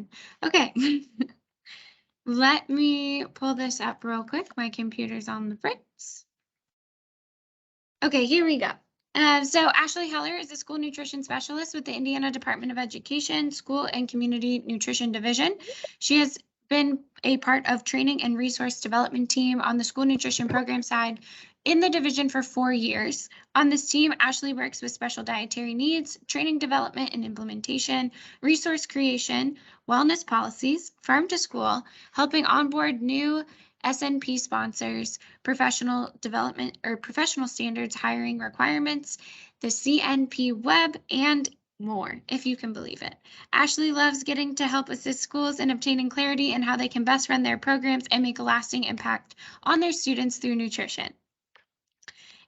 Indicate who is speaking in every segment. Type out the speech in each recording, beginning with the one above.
Speaker 1: fun. Okay. Let me pull this up real quick. My computer's on the fritz. Okay, here we go. So Ashley Heller is a school nutrition specialist with the Indiana Department of Education School and Community Nutrition Division. She has been a part of training and resource development team on the school nutrition program side in the division for 4 years. On this team, Ashley works with special dietary needs, training development and implementation, resource creation, wellness policies, farm to school, helping onboard new SNP sponsors, professional development or professional standards hiring requirements, the CNP web, and more, if you can believe it. Ashley loves getting to help assist schools in obtaining clarity in how they can best run their programs and make a lasting impact on their students through nutrition.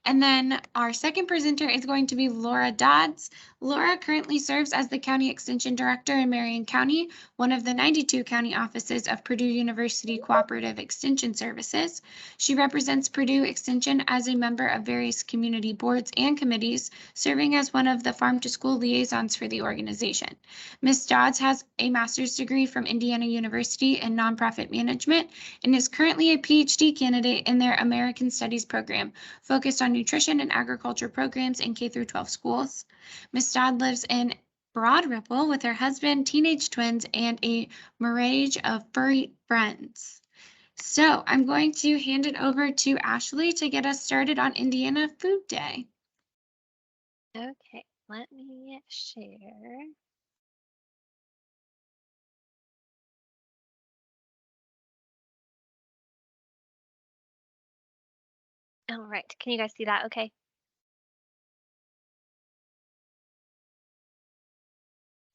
Speaker 1: And then our second presenter is going to be Laura Dodds. Laura currently serves as the County Extension Director in Marion County, one of the 92 county offices of Purdue University Cooperative Extension Services. She represents Purdue Extension as a member of various community boards and committees, serving as one of the farm to school liaisons for the organization. Ms. Dodds has a master's degree from Indiana University in nonprofit management and is currently a PhD candidate in their American Studies program, focused on nutrition and agriculture programs in K-12 schools. Ms. Dodd lives in Broad Ripple with her husband, teenage twins, and a marriage of furry friends. So I'm going to hand it over to Ashley to get us started on Indiana Food Day.
Speaker 2: Okay, let me share. All right, can you guys see that okay?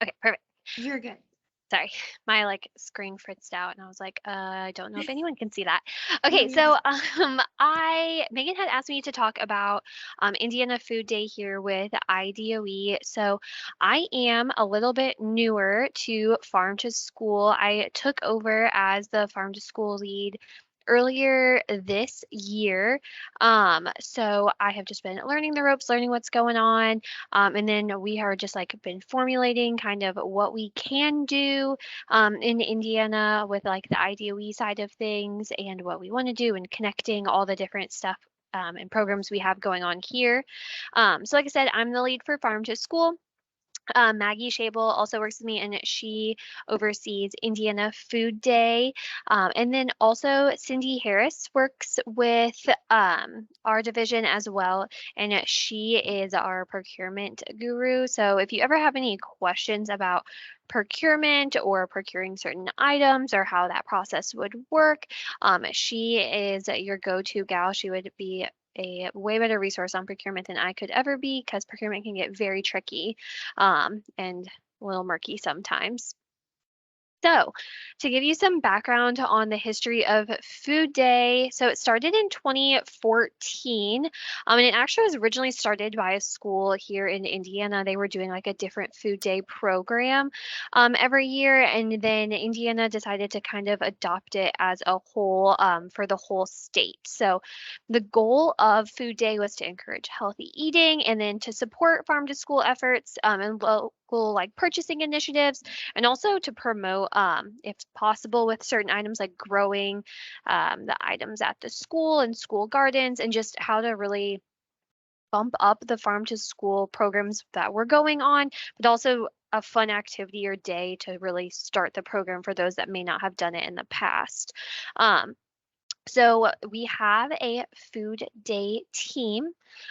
Speaker 2: Okay, perfect.
Speaker 1: You're good.
Speaker 2: Sorry, my screen fritzed out and I was like, I don't know if anyone can see that. Okay, so Megan had asked me to talk about Indiana Food Day here with IDOE. So I am a little bit newer to Farm to School. I took over as the Farm to School lead earlier this year. So I have just been learning the ropes, learning what's going on. And then we are just been formulating kind of what we can do in Indiana with the IDOE side of things and what we want to do and connecting all the different stuff and programs we have going on here. So like I said, I'm the lead for Farm to School. Maggie Shable also works with me and she oversees Indiana Food Day. And then also Cindy Harris works with our division as well. And she is our procurement guru. So if you ever have any questions about procurement or procuring certain items or how that process would work, she is your go-to gal. She would be a way better resource on procurement than I could ever be because procurement can get very tricky and a little murky sometimes. So, to give you some background on the history of Food Day, so it started in 2014, and it actually was originally started by a school here in Indiana. They were doing a different Food Day program every year, and then Indiana decided to kind of adopt it as a whole for the whole state. So, the goal of Food Day was to encourage healthy eating and then to support farm to school efforts and local purchasing initiatives, and also to promote, if possible, with certain items growing the items at the school and school gardens, and just how to really bump up the farm to school programs that were going on, but also a fun activity or day to really start the program for those that may not have done it in the past. So we have a Food Day team,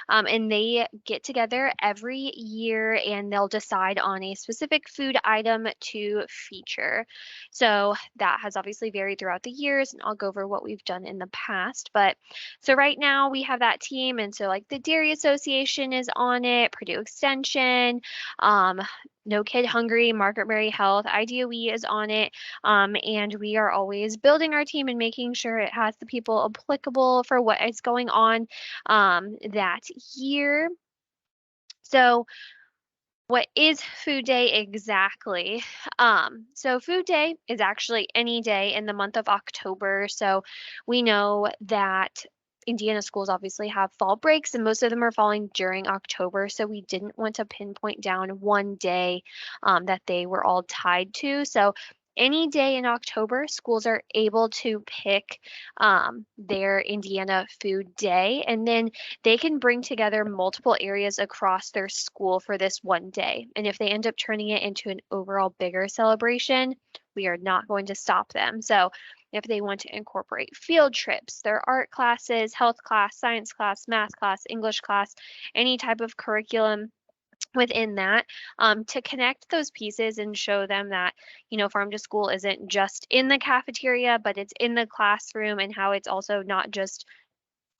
Speaker 2: and they get together every year and they'll decide on a specific food item to feature. So that has obviously varied throughout the years, and I'll go over what we've done in the past. But so right now we have that team, and so the Dairy Association is on it, Purdue Extension, No Kid Hungry, Margaret Mary Health, IDOE is on it, and we are always building our team and making sure it has the people applicable for what is going on that year. So what is Food Day exactly? So Food Day is actually any day in the month of October. So we know that Indiana schools obviously have fall breaks, and most of them are falling during October. So we didn't want to pinpoint down one day that they were all tied to. So any day in October, schools are able to pick their Indiana Food Day, and then they can bring together multiple areas across their school for this one day. And if they end up turning it into an overall bigger celebration, we are not going to stop them. So if they want to incorporate field trips, their art classes, health class, science class, math class, English class, any type of curriculum within that, to connect those pieces and show them that, Farm to School isn't just in the cafeteria, but it's in the classroom, and how it's also not just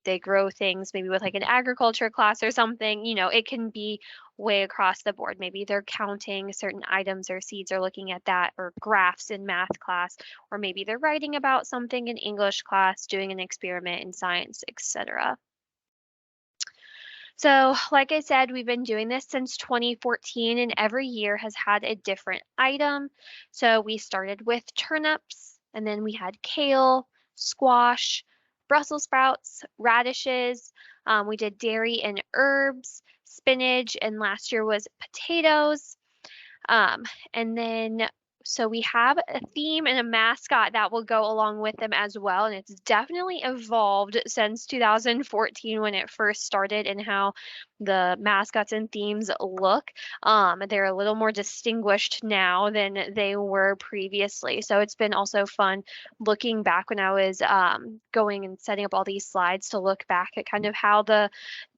Speaker 2: they grow things maybe with like an agriculture class or something, it can be way across the board. Maybe they're counting certain items or seeds or looking at that, or graphs in math class, or maybe they're writing about something in English class, doing an experiment in science, etc. So, like I said, we've been doing this since 2014, and every year has had a different item. So, we started with turnips, and then we had kale, squash, Brussels sprouts, radishes. We did dairy and herbs, spinach, and last year was potatoes. Um, and then, so we have a theme and a mascot that will go along with them as well. And it's definitely evolved since 2014 when it first started, and how the mascots and themes look. They're a little more distinguished now than they were previously. So it's been also fun looking back when I was going and setting up all these slides to look back at kind of how the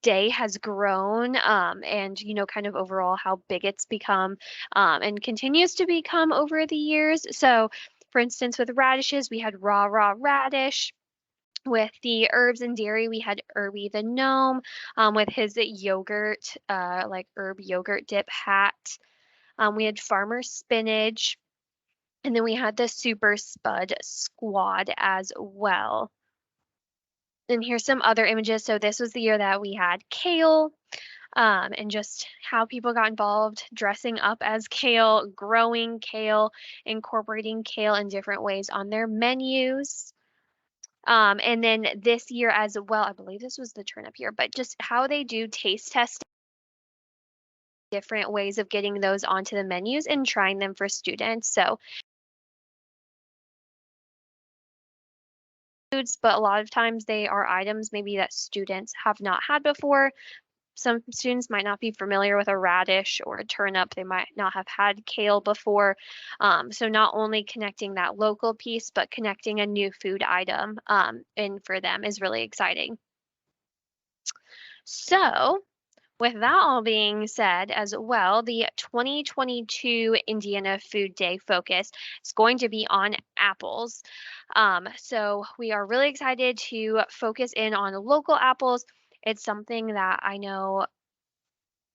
Speaker 2: day has grown, and kind of overall how big it's become, and continues to become over the years. So for instance, with radishes, we had raw radish. With the herbs and dairy, we had Irby the gnome, with his yogurt, like herb yogurt dip hat. We had farmer spinach, and then we had the super spud squad as well. And here's some other images. So this was the year that we had kale, and just how people got involved dressing up as kale, growing kale, incorporating kale in different ways on their menus. And then this year as well, I believe this was the turnip year, but just how they do taste testing, different ways of getting those onto the menus and trying them for students. So foods, but a lot of times they are items maybe that students have not had before. Some students might not be familiar with a radish or a turnip. They might not have had kale before. So not only connecting that local piece, but connecting a new food item in for them is really exciting. So with that all being said as well, the 2022 Indiana Food Day focus is going to be on apples. So we are really excited to focus in on local apples. It's something that I know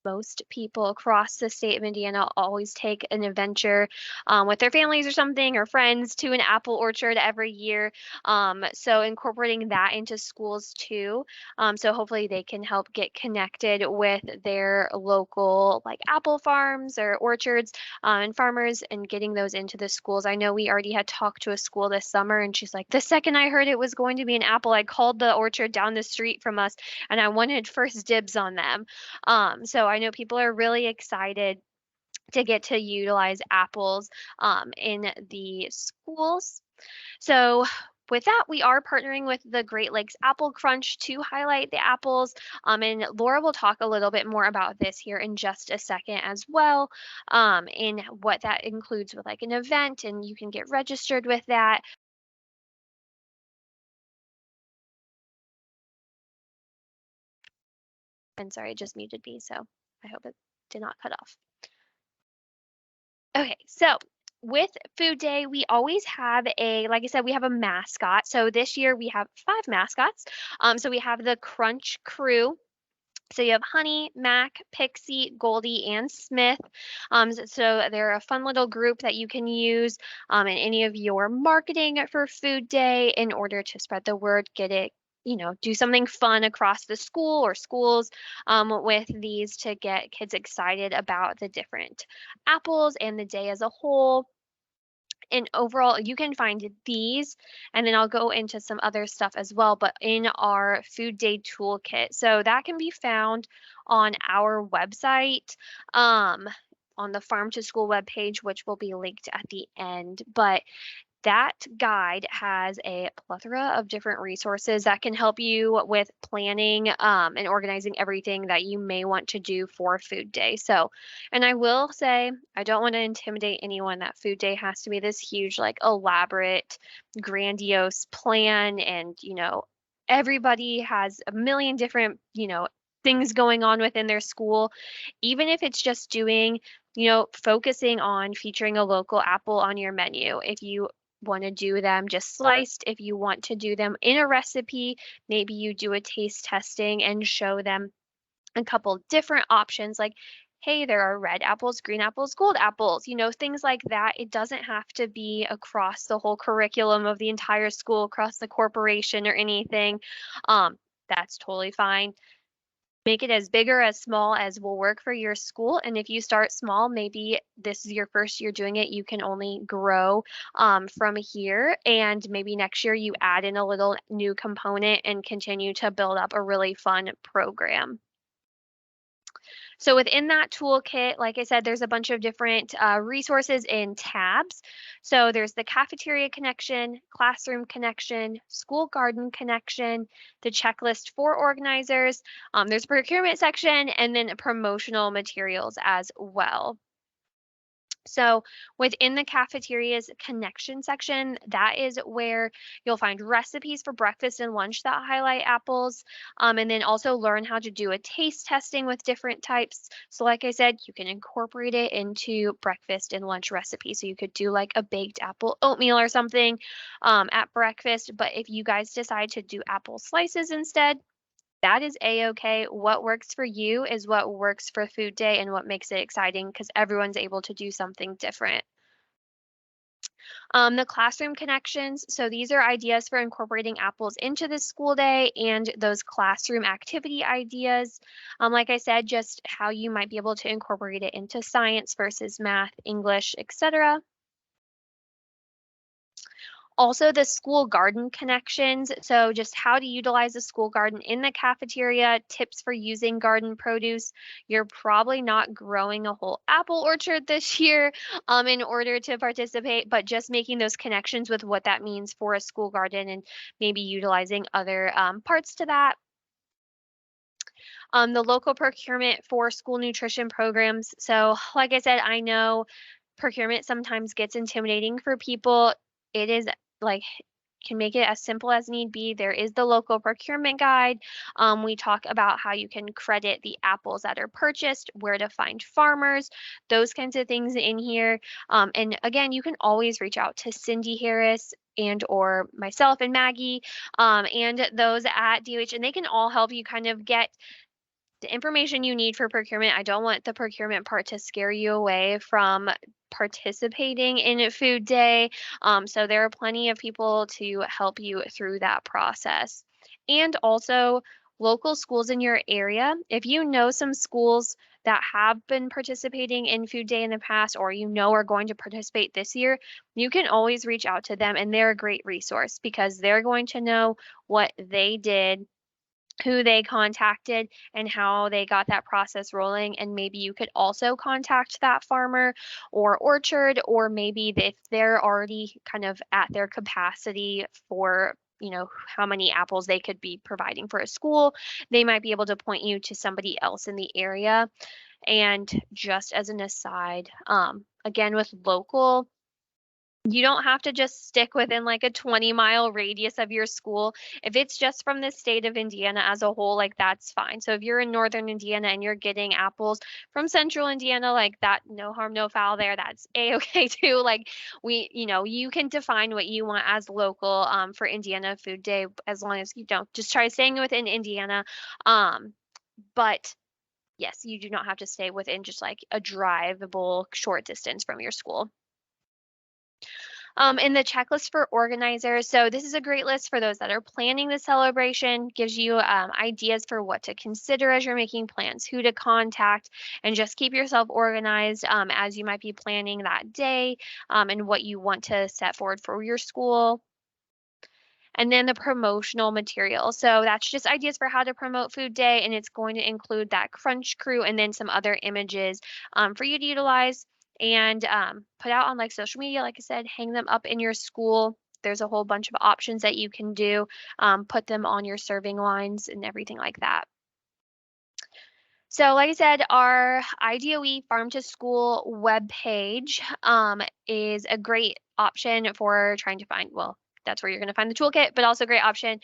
Speaker 2: most people across the state of Indiana always take an adventure with their families or something, or friends, to an apple orchard every year. So incorporating that into schools too. So hopefully they can help get connected with their local like apple farms or orchards, and farmers, and getting those into the schools. I know we already had talked to a school this summer, and she's like, the second I heard it was going to be an apple, I called the orchard down the street from us and I wanted first dibs on them. So I know people are really excited to get to utilize apples in the schools. So with that, we are partnering with the Great Lakes Apple Crunch to highlight the apples. And Laura will talk a little bit more about this here in just a second as well, in what that includes with like an event, and you can get registered with that. And sorry, it just muted me, so I hope it did not cut off. Okay, so with Food Day, we always have like I said, we have a mascot. So this year we have 5 mascots. So we have the Crunch Crew. So you have Honey, Mac, Pixie, Goldie, and Smith. So they're a fun little group that you can use in any of your marketing for Food Day in order to spread the word, get it, do something fun across the school or schools with these to get kids excited about the different apples and the day as a whole. And overall, you can find these, and then I'll go into some other stuff as well, but in our Food Day toolkit. So that can be found on our website. on the Farm to School webpage, which will be linked at the end. But that guide has a plethora of different resources that can help you with planning and organizing everything that you may want to do for Food Day. So, and I will say, I don't want to intimidate anyone that Food Day has to be this huge, like elaborate, grandiose plan. And, everybody has a million different, things going on within their school. Even if it's just doing, focusing on featuring a local apple on your menu. If you want to do them just sliced, if you want to do them in a recipe, maybe you do a taste testing and show them a couple different options like, hey, there are red apples, green apples, gold apples, things like that. It doesn't have to be across the whole curriculum of the entire school, across the corporation or anything. That's totally fine. Make it as big or as small as will work for your school. And if you start small, maybe this is your first year doing it, you can only grow from here. And maybe next year you add in a little new component and continue to build up a really fun program. So within that toolkit, like I said, there's a bunch of different resources and tabs. So there's the cafeteria connection, classroom connection, school garden connection, the checklist for organizers. There's a procurement section and then promotional materials as well. So within the cafeteria's connection section, that is where you'll find recipes for breakfast and lunch that highlight apples, and then also learn how to do a taste testing with different types. So like I said, you can incorporate it into breakfast and lunch recipes. So you could do like a baked apple oatmeal or something at breakfast, but if you guys decide to do apple slices instead, that is a-okay. What works for you is what works for Food Day and what makes it exciting because everyone's able to do something different. The classroom connections. So these are ideas for incorporating apples into the school day and those classroom activity ideas. Like I said, just how you might be able to incorporate it into science versus math, English, etc. Also, the school garden connections. So just how to utilize the school garden in the cafeteria, tips for using garden produce. You're probably not growing a whole apple orchard this year in order to participate, but just making those connections with what that means for a school garden and maybe utilizing other parts to that. The local procurement for school nutrition programs. So like I said, I know procurement sometimes gets intimidating for people. It is like can make it as simple as need be. There is the local procurement guide. We talk about how you can credit the apples that are purchased, where to find farmers, those kinds of things in here. And again, you can always reach out to Cindy Harris and or myself and Maggie and those at DOH, and they can all help you kind of get the information you need for procurement. I don't want the procurement part to scare you away from participating in Food Day. So there are plenty of people to help you through that process. And also local schools in your area. If you know some schools that have been participating in Food Day in the past or are going to participate this year, you can always reach out to them and they're a great resource because they're going to know what they did, who they contacted and how they got that process rolling. And maybe you could also contact that farmer or orchard, or maybe if they're already kind of at their capacity for how many apples they could be providing for a school, they might be able to point you to somebody else in the area. And just as an aside, again, with local, you don't have to just stick within like a 20-mile radius of your school. If it's just from the state of Indiana as a whole, like that's fine. So if you're in northern Indiana and you're getting apples from central Indiana, like that, no harm, no foul there. That's a-okay too. Like you can define what you want as local for Indiana Food Day as long as you don't just try staying within Indiana. But yes, you do not have to stay within just like a drivable short distance from your school. And the checklist for organizers. So this is a great list for those that are planning the celebration, gives you ideas for what to consider as you're making plans, who to contact, and just keep yourself organized as you might be planning that day and what you want to set forward for your school. And then the promotional material. So that's just ideas for how to promote Food Day, and it's going to include that Crunch Crew and then some other images for you to utilize and put out on like social media. Like I said, hang them up in your school. There's a whole bunch of options that you can do. Put them on your serving lines and everything like that. So like I said, our IDOE Farm to School webpage is a great option for trying to find, well, that's where you're going to find the toolkit, but also a great option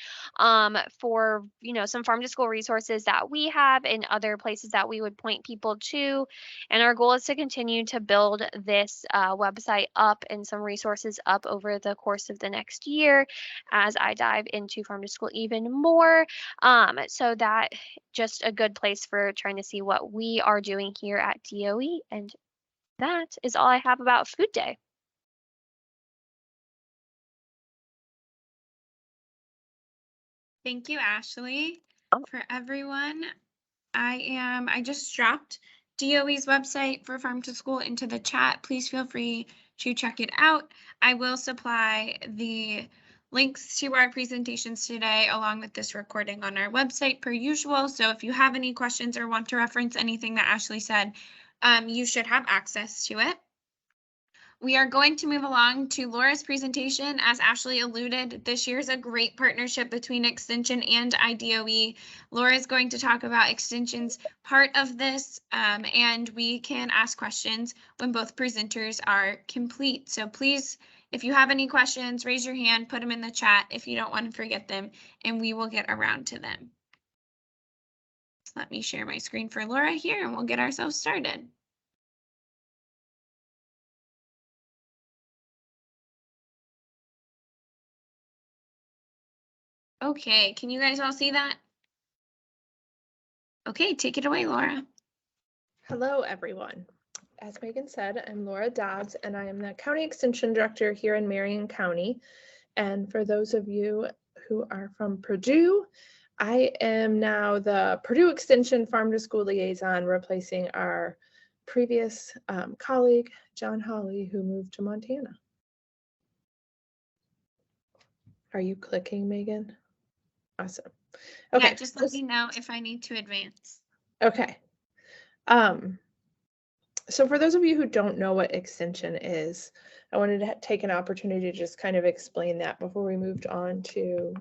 Speaker 2: for, some farm to school resources that we have and other places that we would point people to. And our goal is to continue to build this website up and some resources up over the course of the next year as I dive into farm to school even more. So that just a good place for trying to see what we are doing here at DOE. And that is all I have about Food Day.
Speaker 1: Thank you, Ashley.
Speaker 2: Oh.
Speaker 1: For everyone, I just dropped DOE's website for Farm to School into the chat. Please feel free to check it out. I will supply the links to our presentations today along with this recording on our website per usual. So if you have any questions or want to reference anything that Ashley said, you should have access to it. We are going to move along to Laura's presentation. As Ashley alluded, this year is a great partnership between Extension and IDOE. Laura is going to talk about Extension's part of this, and we can ask questions when both presenters are complete. So please, if you have any questions, raise your hand, put them in the chat if you don't want to forget them, and we will get around to them. So let me share my screen for Laura here, and we'll get ourselves started. Okay, can you guys all see that? Okay, take it away, Laura.
Speaker 3: Hello, everyone. As Megan said, I'm Laura Dobbs, and I am the County Extension Director here in Marion County. And for those of you who are from Purdue, I am now the Purdue Extension Farm to School Liaison, replacing our previous colleague, John Hawley, who moved to Montana. Are you clicking, Megan? Awesome. Okay.
Speaker 1: Yeah, just let me know if I need to advance.
Speaker 3: Okay. So for those of you who don't know what extension is, I wanted to take an opportunity to just kind of explain that before we moved on to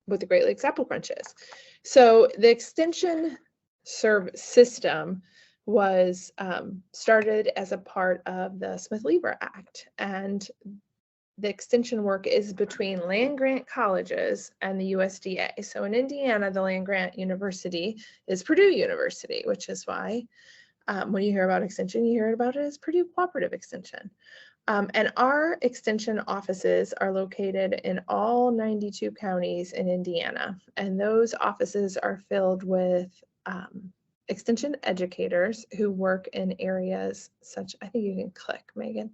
Speaker 3: what the Great Lakes Apple Crunch is. So the extension system was started as a part of the Smith-Lever Act, and the extension work is between land-grant colleges and the USDA. So in Indiana, the land-grant university is Purdue University, which is why when you hear about extension, you hear about it as Purdue Cooperative Extension. And our extension offices are located in all 92 counties in Indiana. And those offices are filled with extension educators who work in areas such, I think you can click, Megan,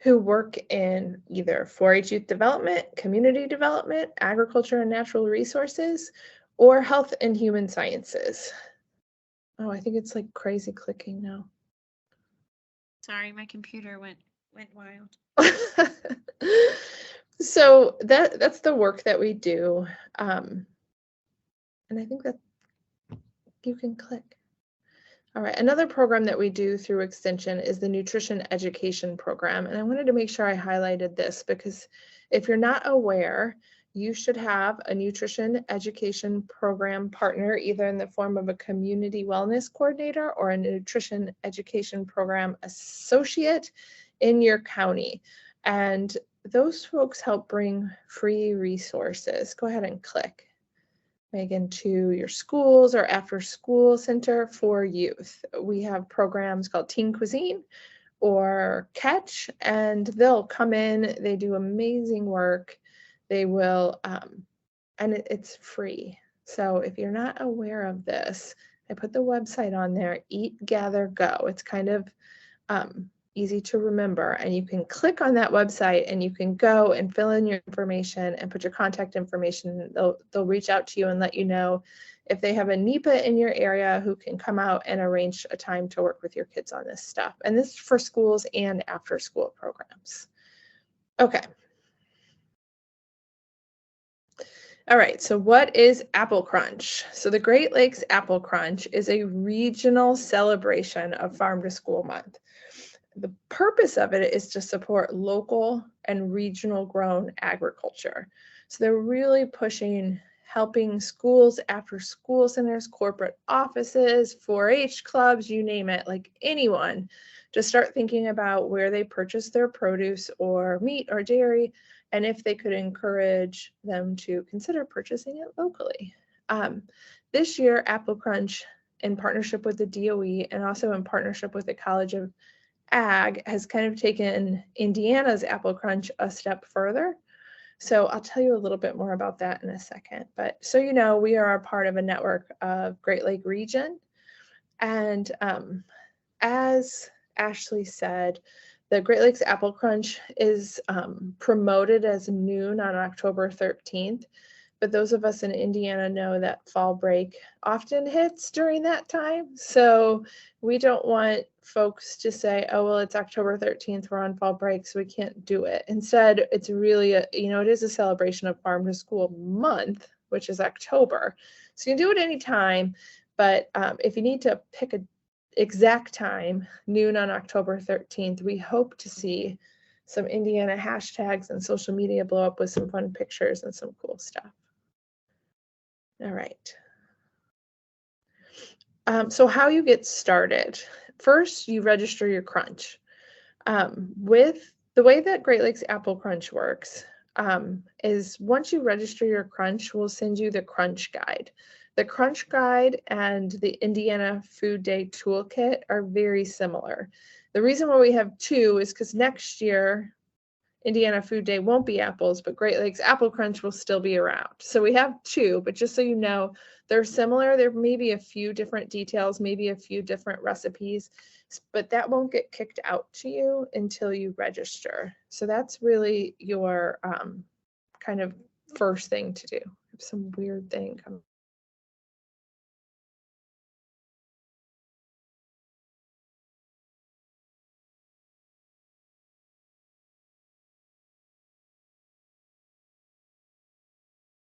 Speaker 3: who work in either 4-H youth development, community development, agriculture and natural resources, or health and human sciences. Oh, I think it's like crazy clicking now.
Speaker 1: Sorry, my computer went wild.
Speaker 3: So that's the work that we do. And I think that you can click. All right, another program that we do through Extension is the Nutrition Education Program. And I wanted to make sure I highlighted this because if you're not aware, you should have a nutrition education program partner, either in the form of a community wellness coordinator or a nutrition education program associate in your county. And those folks help bring free resources. Go ahead and click, Megan, to your schools or after school center for youth. We have programs called Teen Cuisine or Catch, and they'll come in, they do amazing work. They will, and it's free. So if you're not aware of this, I put the website on there, Eat, Gather, Go. It's kind of easy to remember, and you can click on that website and you can go and fill in your information and put your contact information. They'll reach out to you and let you know if they have a NEPA in your area who can come out and arrange a time to work with your kids on this stuff. And this is for schools and after school programs. Okay. All right, so what is Apple Crunch? So the Great Lakes Apple Crunch is a regional celebration of Farm to School Month. The purpose of it is to support local and regional grown agriculture. So they're really pushing helping schools, after school centers, corporate offices, 4-H clubs, you name it, like anyone, to start thinking about where they purchase their produce or meat or dairy, and if they could encourage them to consider purchasing it locally. This year, Apple Crunch, in partnership with the DOE and also in partnership with the College of Ag, has kind of taken Indiana's Apple Crunch a step further. So I'll tell you a little bit more about that in a second. But so you know, we are a part of a network of Great Lake region. And as Ashley said, the Great Lakes Apple Crunch is promoted as noon on October 13th. But those of us in Indiana know that fall break often hits during that time. So we don't want folks to say, oh, well, it's October 13th, we're on fall break, so we can't do it. Instead, it's really, it is a celebration of Farm to School Month, which is October. So you can do it anytime, but if you need to pick an exact time, noon on October 13th, we hope to see some Indiana hashtags and social media blow up with some fun pictures and some cool stuff. All right. So how you get started. First, you register your crunch. With the way that Great Lakes Apple Crunch works is once you register your crunch, we'll send you the crunch guide. The crunch guide and the Indiana Food Day Toolkit are very similar. The reason why we have two is because next year, Indiana Food Day won't be apples, but Great Lakes Apple Crunch will still be around. So we have two, but just so you know, they're similar. There may be a few different details, maybe a few different recipes, but that won't get kicked out to you until you register. So that's really your kind of first thing to do. Some weird thing coming.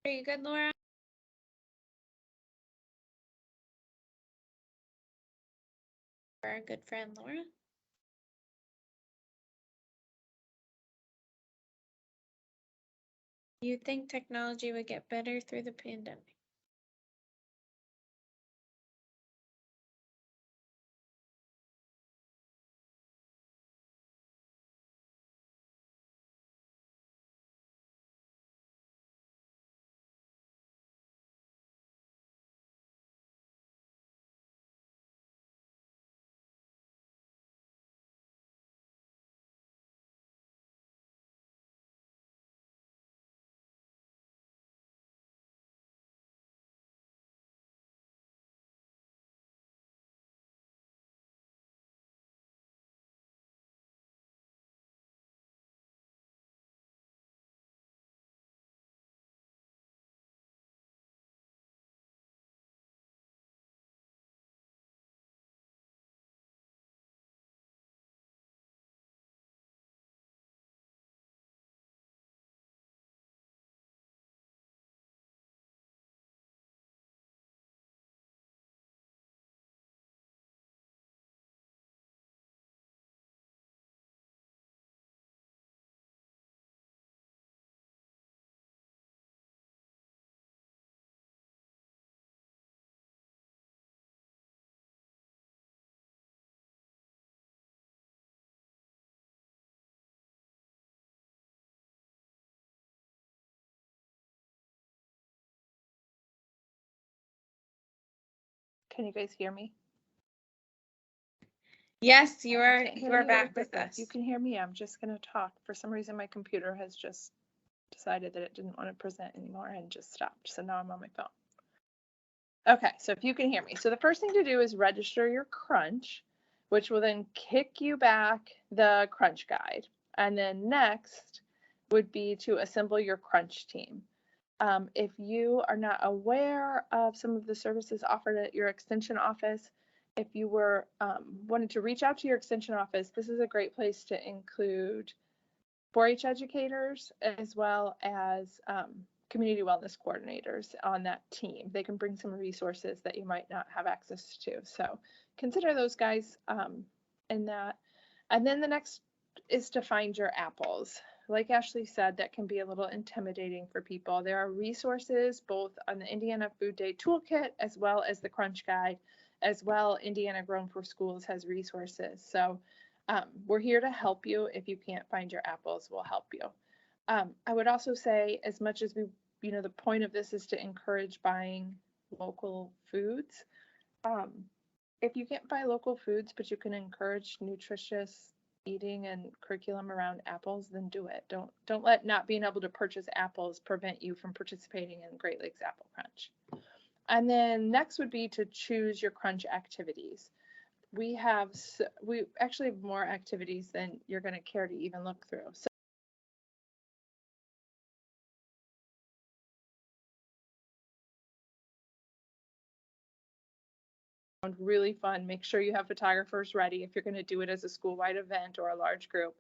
Speaker 1: Are you good, Laura? Our good friend, Laura. You think technology would get better through the pandemic?
Speaker 3: Can you guys hear me?
Speaker 1: Yes, you
Speaker 3: I
Speaker 1: are.
Speaker 3: can't hear
Speaker 1: You are
Speaker 3: you,
Speaker 1: back
Speaker 3: but
Speaker 1: with us.
Speaker 3: if you can hear me, I'm just going to talk. For some reason, my computer has just decided that it didn't want to present anymore and just stopped. So now I'm on my phone. Okay, so if you can hear me. So the first thing to do is register your crunch, which will then kick you back the crunch guide. And then next would be to assemble your crunch team. If you are not aware of some of the services offered at your extension office, if you were wanted to reach out to your extension office, this is a great place to include 4-H educators as well as community wellness coordinators on that team. They can bring some resources that you might not have access to. So consider those guys in that. And then the next is to find your apples. Like Ashley said, that can be a little intimidating for people. There are resources both on the Indiana Food Day Toolkit as well as the Crunch Guide, as well Indiana Grown for Schools has resources. So we're here to help you. If you can't find your apples, we'll help you. I would also say, as much as the point of this is to encourage buying local foods. If you can't buy local foods, but you can encourage nutritious eating and curriculum around apples, then do it. Don't let not being able to purchase apples prevent you from participating in Great Lakes Apple Crunch. And then next would be to choose your crunch activities. We actually have more activities than you're going to care to even look through. So really fun. Make sure you have photographers ready if you're going to do it as a school-wide event or a large group.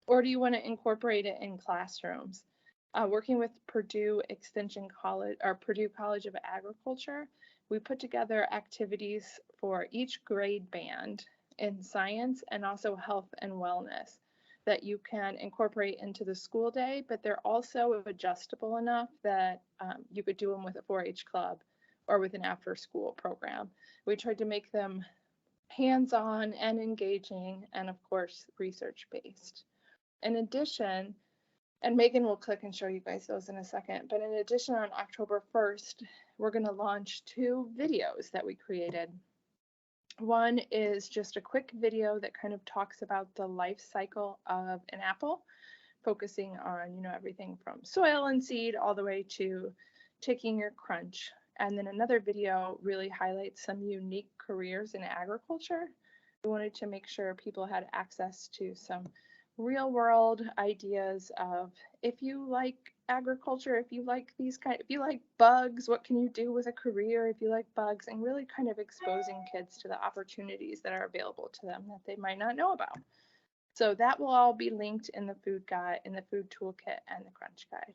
Speaker 3: Or do you want to incorporate it in classrooms? Working with Purdue Extension College or Purdue College of Agriculture, we put together activities for each grade band in science and also health and wellness that you can incorporate into the school day, but they're also adjustable enough that you could do them with a 4-H club or with an after-school program. We tried to make them hands-on and engaging and, of course, research-based. In addition, and Megan will click and show you guys those in a second, but in addition, on October 1st, we're going to launch 2 videos that we created. One is just a quick video that kind of talks about the life cycle of an apple, focusing on, everything from soil and seed all the way to taking your crunch. And then another video really highlights some unique careers in agriculture. We wanted to make sure people had access to some real world ideas of, if you like agriculture, if you like if you like bugs, what can you do with a career if you like bugs, and really kind of exposing kids to the opportunities that are available to them that they might not know about. So that will all be linked in the food guide, in the food toolkit and the crunch guide.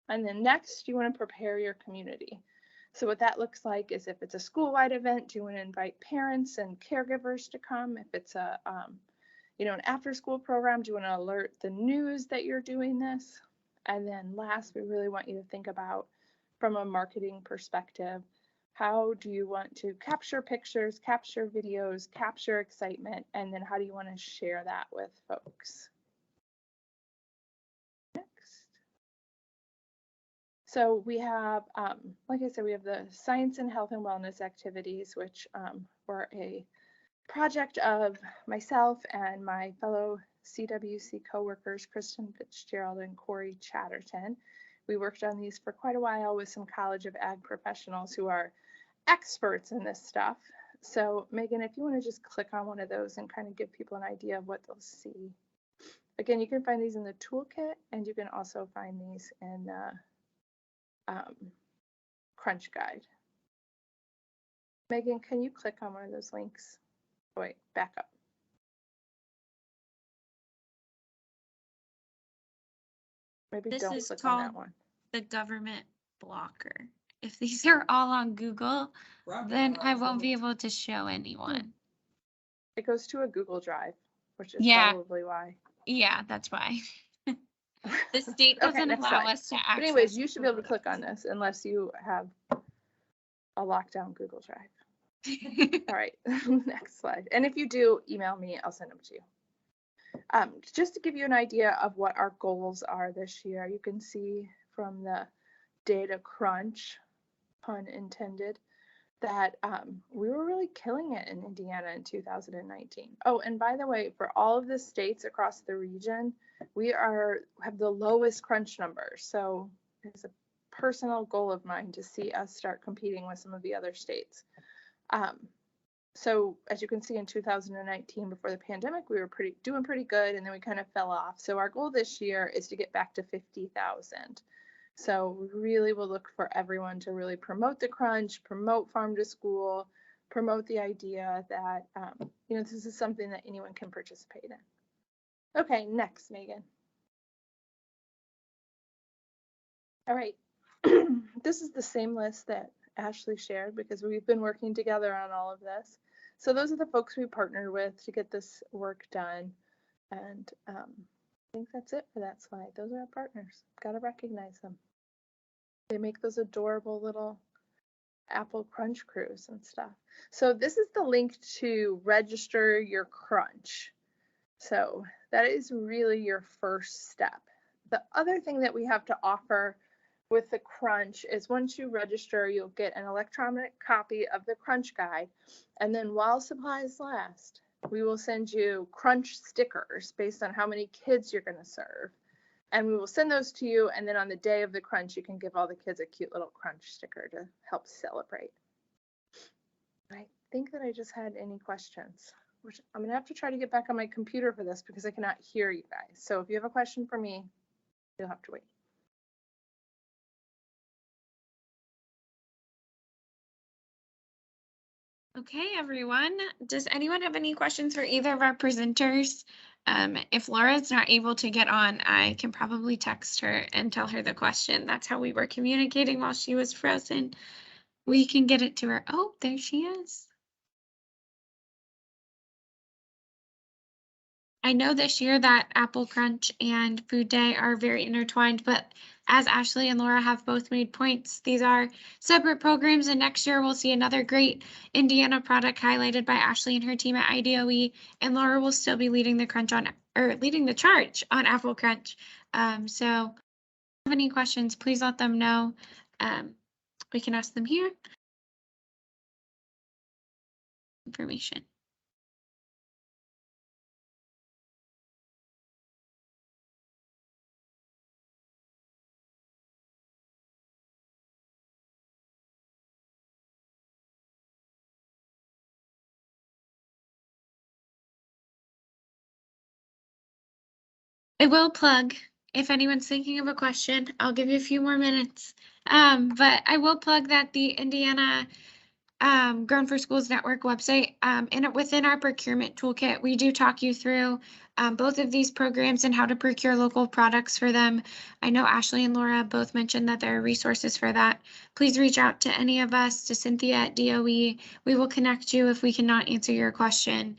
Speaker 3: And then next, you want to prepare your community. So what that looks like is, if it's a school-wide event, do you want to invite parents and caregivers to come? If it's a an after-school program, do you want to alert the news that you're doing this? And then last, we really want you to think about, from a marketing perspective, how do you want to capture pictures, capture videos, capture excitement, and then how do you want to share that with folks? Next. So we have, like I said, we have the science and health and wellness activities, which were a project of myself and my fellow CWC coworkers, Kristen Fitzgerald and Corey Chatterton. We worked on these for quite a while with some College of Ag professionals who are experts in this stuff. So Megan, if you want to just click on one of those and kind of give people an idea of what they'll see. Again, you can find these in the toolkit, and you can also find these in the Crunch Guide. Megan, can you click on one of those links? Oh, wait, back up. Maybe
Speaker 1: This
Speaker 3: don't
Speaker 1: is
Speaker 3: click on that
Speaker 1: called
Speaker 3: one.
Speaker 1: the government blocker. If these are all on Google, then I won't be able to show anyone.
Speaker 3: It goes to a Google Drive, which is
Speaker 1: Yeah.
Speaker 3: probably why.
Speaker 1: Yeah, that's why. The state
Speaker 3: Okay,
Speaker 1: doesn't
Speaker 3: next
Speaker 1: allow
Speaker 3: slide.
Speaker 1: us to
Speaker 3: But
Speaker 1: access.
Speaker 3: anyways, you should be able to click on this unless you have a lockdown Google Drive. All right, next slide. And if you do, email me, I'll send them to you. Just to give you an idea of what our goals are this year, you can see from the data crunch, pun intended, that we were really killing it in Indiana in 2019. Oh, and by the way, for all of the states across the region, we have the lowest crunch numbers. So it's a personal goal of mine to see us start competing with some of the other states. So as you can see, in 2019, before the pandemic, we were doing pretty good, and then we kind of fell off. So our goal this year is to get back to 50,000. So we really will look for everyone to really promote the crunch, promote farm to school, promote the idea that this is something that anyone can participate in. Okay, next, Megan. All right. This is the same list that Ashley shared because we've been working together on all of this. So those are the folks we partnered with to get this work done. And I think that's it for that slide. Those are our partners. Got to recognize them. They make those adorable little Apple Crunch Crews and stuff. So this is the link to register your Crunch. So that is really your first step. The other thing that we have to offer with the Crunch is once you register, you'll get an electronic copy of the Crunch Guide. And then while supplies last, we will send you Crunch stickers based on how many kids you're going to serve. And we will send those to you. And then on the day of the Crunch, you can give all the kids a cute little Crunch sticker to help celebrate. I think that I just had any questions, which I'm going to have to try to get back on my computer for this because I cannot hear you guys. So if you have a question for me, you'll have to wait.
Speaker 1: Okay, everyone. Does anyone have any questions for either of our presenters? If Laura's not able to get on, I can probably text her and tell her the question. That's how we were communicating while she was frozen. We can get it to her. Oh, there she is. I know this year that Apple Crunch and Food Day are very intertwined, but as Ashley and Laura have both made points, these are separate programs, and next year we'll see another great Indiana product highlighted by Ashley and her team at IDOE, and Laura will still be leading the leading the charge on Apple Crunch. So if you have any questions, please let them know. We can ask them here. Information. I will plug, if anyone's thinking of a question, I'll give you a few more minutes. But I will plug that the Indiana Grown for Schools Network website, within our procurement toolkit, we do talk you through both of these programs and how to procure local products for them. I know Ashley and Laura both mentioned that there are resources for that. Please reach out to any of us, to Cynthia at DOE. We will connect you if we cannot answer your question.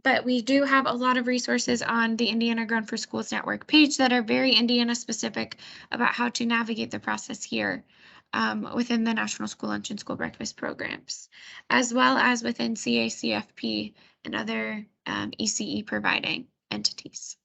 Speaker 1: But we do have a lot of resources on the Indiana Grown for Schools Network page that are very Indiana specific about how to navigate the process here within the National School Lunch and School Breakfast programs, as well as within CACFP and other ECE providing entities.